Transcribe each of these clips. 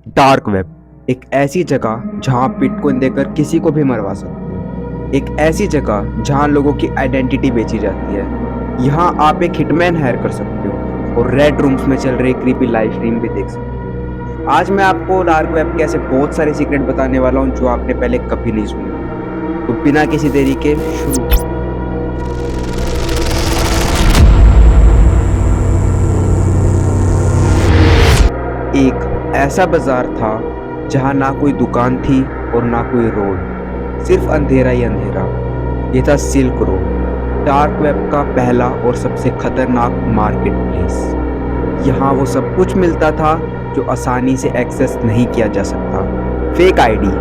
Dark web एक ऐसी जगह जहां बिटकॉइन देकर किसी को भी मरवा सकते हो। एक ऐसी जगह जहां लोगों की आइडेंटिटी बेची जाती है। यहां आप एक हिटमैन हायर कर सकते हो और रेड रूम्स में चल रही क्रीपी लाइव स्ट्रीम भी देख सकते हो। आज मैं आपको डार्क वेब के ऐसे बहुत सारे सीक्रेट बताने वाला हूं जो आपने पहले कभी नहीं सुने। तो बिना किसी देरी के शुरू। एक ऐसा बाजार था जहां ना कोई दुकान थी और ना कोई रोड, सिर्फ अंधेरा ही अंधेरा। ये था सिल्क रोड, डार्क वेब का पहला और सबसे खतरनाक मार्केट प्लेस। यहाँ वो सब कुछ मिलता था जो आसानी से एक्सेस नहीं किया जा सकता। Fake ID,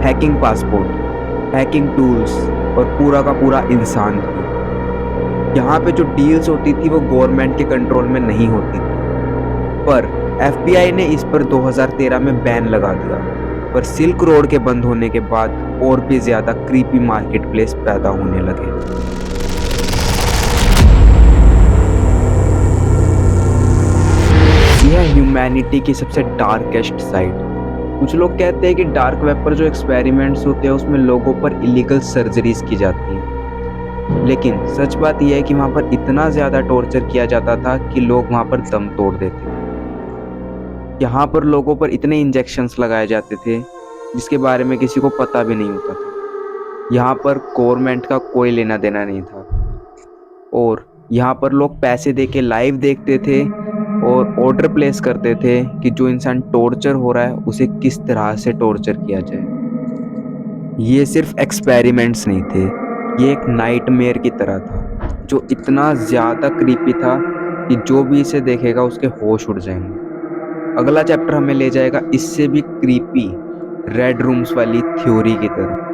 hacking passport, hacking tools और पूरा का पूरा इंसान भी। यहाँ पे जो डील्स होती थी वो गवर्नमेंट के कंट्रोल में नहीं होती थी, पर एफबीआई ने इस पर 2013 में बैन लगा दिया। पर सिल्क रोड के बंद होने के बाद और भी ज्यादा क्रीपी मार्केट प्लेस पैदा होने लगे। यह ह्यूमैनिटी की सबसे डार्केस्ट साइड। कुछ लोग कहते हैं कि डार्क वेब पर जो एक्सपेरिमेंट्स होते हैं उसमें लोगों पर इलीगल सर्जरीज की जाती हैं, लेकिन सच बात यह है कि वहां पर इतना ज्यादा टॉर्चर किया जाता था कि लोग वहां पर दम तोड़ देते थे। यहाँ पर लोगों पर इतने इंजेक्शंस लगाए जाते थे जिसके बारे में किसी को पता भी नहीं होता था। यहाँ पर गवर्नमेंट का कोई लेना देना नहीं था और यहाँ पर लोग पैसे दे के लाइव देखते थे और ऑर्डर प्लेस करते थे कि जो इंसान टॉर्चर हो रहा है उसे किस तरह से टॉर्चर किया जाए। ये सिर्फ एक्सपेरिमेंट्स नहीं थे, ये एक नाइटमेयर की तरह था जो इतना ज़्यादा क्रीपी था कि जो भी इसे देखेगा उसके होश उड़ जाएंगे। अगला चैप्टर हमें ले जाएगा इससे भी क्रीपी रेड रूम्स वाली थ्योरी की तरफ।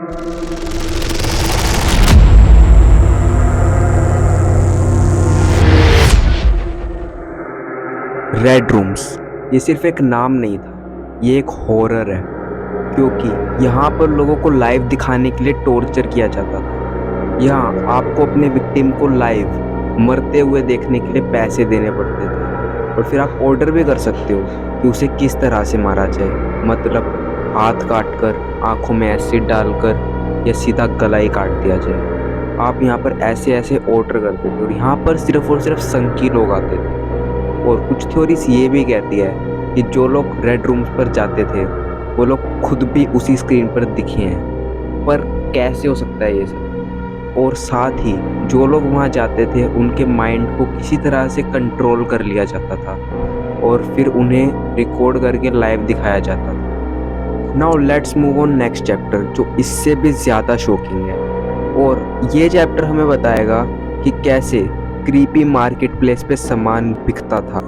रेड रूम्स ये सिर्फ एक नाम नहीं था, ये एक हॉरर है, क्योंकि यहाँ पर लोगों को लाइव दिखाने के लिए टॉर्चर किया जाता था। यहाँ आपको अपने विक्टिम को लाइव मरते हुए देखने के लिए पैसे देने पड़ते थे और फिर आप ऑर्डर भी कर सकते हो कि उसे किस तरह से मारा जाए, मतलब हाथ काट कर, आंखों में एसिड डालकर या सीधा गला ही काट दिया जाए। आप यहाँ पर ऐसे ऐसे ऑर्डर करते थे और यहाँ पर सिर्फ और सिर्फ संकी लोग आते थे। और कुछ थ्योरीज ये भी कहती है कि जो लोग रेड रूम्स पर जाते थे वो लोग खुद भी उसी स्क्रीन पर दिखे हैं। पर कैसे हो सकता है ये सब? और साथ ही जो लोग वहाँ जाते थे उनके माइंड को किसी तरह से कंट्रोल कर लिया जाता था और फिर उन्हें रिकॉर्ड करके लाइव दिखाया जाता था। Now let's move on next chapter जो इससे भी ज़्यादा शॉकिंग है। और ये चैप्टर हमें बताएगा कि कैसे क्रीपी मार्केट प्लेस पे सामान बिकता था।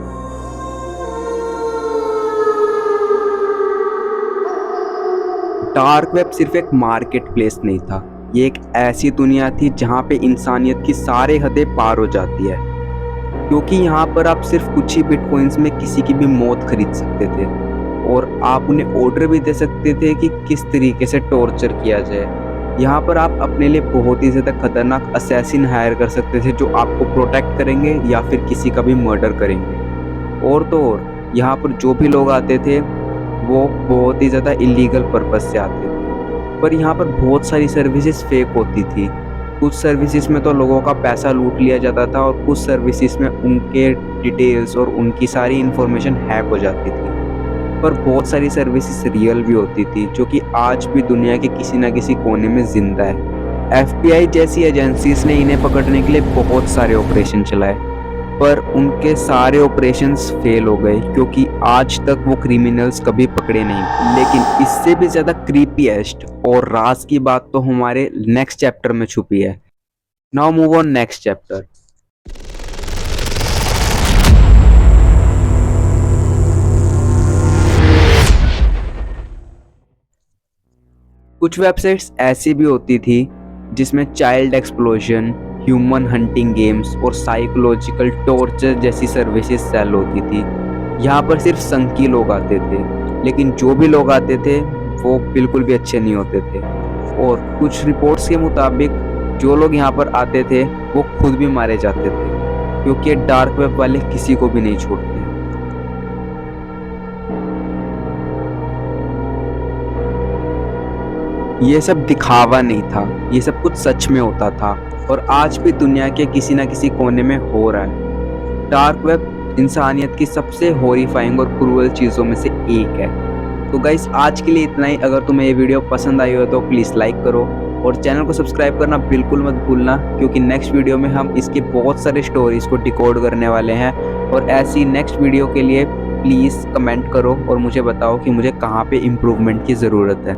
डार्क वेब सिर्फ एक मार्केट प्लेस नहीं था, ये एक ऐसी दुनिया थी जहाँ पे इंसानियत की सारे हदें पार हो जाती है, क्योंकि यहाँ पर आप सिर्फ कुछ ही बिटकॉइंस में किसी की भी मौत खरीद सकते थे और आप उन्हें ऑर्डर भी दे सकते थे कि किस तरीके से टॉर्चर किया जाए। यहाँ पर आप अपने लिए बहुत ही ज़्यादा खतरनाक असैसिन हायर कर सकते थे जो आपको प्रोटेक्ट करेंगे या फिर किसी का भी मर्डर करेंगे। और तो और यहाँ पर जो भी लोग आते थे वो बहुत ही ज़्यादा इलीगल पर्पस से आते थे, पर यहाँ पर बहुत सारी सर्विसेज फेक होती थी। कुछ सर्विसेज में तो लोगों का पैसा लूट लिया जाता था और कुछ सर्विसेज में उनके डिटेल्स और उनकी सारी इन्फॉर्मेशन हैक हो जाती थी। पर बहुत सारी सर्विसेज रियल भी होती थी जो कि आज भी दुनिया के किसी न किसी कोने में जिंदा है। एफबीआई जैसी एजेंसीज ने इन्हें पकड़ने के लिए बहुत सारे ऑपरेशन चलाए, पर उनके सारे ऑपरेशंस फेल हो गए क्योंकि आज तक वो क्रिमिनल्स कभी पकड़े नहीं। लेकिन इससे भी ज़्यादा क्रीपीएस्ट और राज की बात तो हमारे नेक्स्ट चैप्टर में छुपी है। Now move on next chapter. कुछ वेबसाइट्स ऐसी भी होती थी जिसमें child explosion, human hunting games और साइकोलॉजिकल टॉर्चर जैसी सर्विसेज सेल होती थी। यहाँ पर सिर्फ संकी लोग आते थे, लेकिन जो भी लोग आते थे वो बिल्कुल भी अच्छे नहीं होते थे। और कुछ रिपोर्ट्स के मुताबिक जो लोग यहाँ पर आते थे वो खुद भी मारे जाते थे, क्योंकि डार्क वेब वाले किसी को भी नहीं छोड़ते। ये सब दिखावा नहीं था, ये सब कुछ सच में होता था और आज भी दुनिया के किसी न किसी कोने में हो रहा है। डार्क वेब इंसानियत की सबसे हॉरिफाइंग और क्रूअल चीज़ों में से एक है। तो गाइस आज के लिए इतना ही। अगर तुम्हें ये वीडियो पसंद आई हो तो प्लीज़ लाइक करो और चैनल को सब्सक्राइब करना बिल्कुल मत भूलना, क्योंकि नेक्स्ट वीडियो में हम इसके बहुत सारे स्टोरीज़ को डिकोड करने वाले हैं। और ऐसी नेक्स्ट वीडियो के लिए प्लीज़ कमेंट करो और मुझे बताओ कि मुझे कहाँ पे इम्प्रूवमेंट की ज़रूरत है।